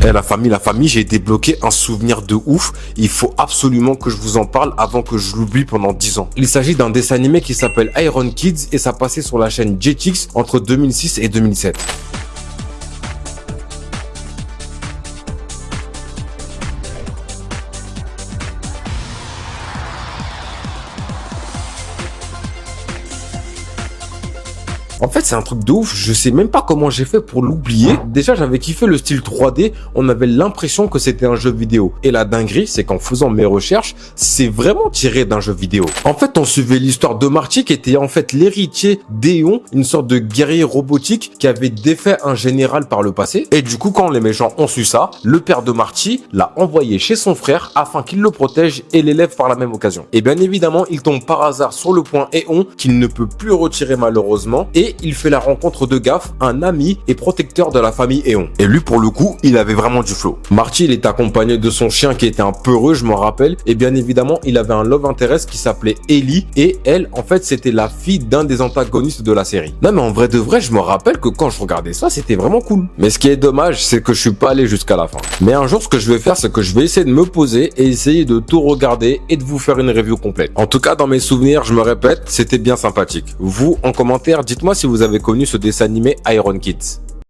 La famille, j'ai débloqué un souvenir de ouf. Il faut absolument que je vous en parle avant que je l'oublie pendant 10 ans. Il s'agit d'un dessin animé qui s'appelle Iron Kids et ça passait sur la chaîne Jetix entre 2006 et 2007. En fait, c'est un truc de ouf. Je sais même pas comment j'ai fait pour l'oublier. Déjà, j'avais kiffé le style 3D. On avait l'impression que c'était un jeu vidéo. Et la dinguerie, c'est qu'en faisant mes recherches, c'est vraiment tiré d'un jeu vidéo. En fait, on suivait l'histoire de Marty qui était en fait l'héritier d'Eon, une sorte de guerrier robotique qui avait défait un général par le passé. Et du coup, quand les méchants ont su ça, le père de Marty l'a envoyé chez son frère afin qu'il le protège et l'élève par la même occasion. Et bien évidemment, il tombe par hasard sur le point Eon qu'il ne peut plus retirer malheureusement. Et il fait la rencontre de Gaff, un ami et protecteur de la famille Eon. Et lui, pour le coup, il avait vraiment du flow. Marty, il est accompagné de son chien qui était un peureux, je m'en rappelle. Et bien évidemment, il avait un love interest qui s'appelait Ellie. Et elle, en fait, c'était la fille d'un des antagonistes de la série. Non, mais en vrai de vrai, je me rappelle que quand je regardais ça, c'était vraiment cool. Mais ce qui est dommage, c'est que je suis pas allé jusqu'à la fin. Mais un jour, ce que je vais faire, c'est que je vais essayer de me poser et essayer de tout regarder et de vous faire une review complète. En tout cas, dans mes souvenirs, je me répète, c'était bien sympathique. Vous, en commentaire, dites-moi si vous avez connu ce dessin animé Iron Kids.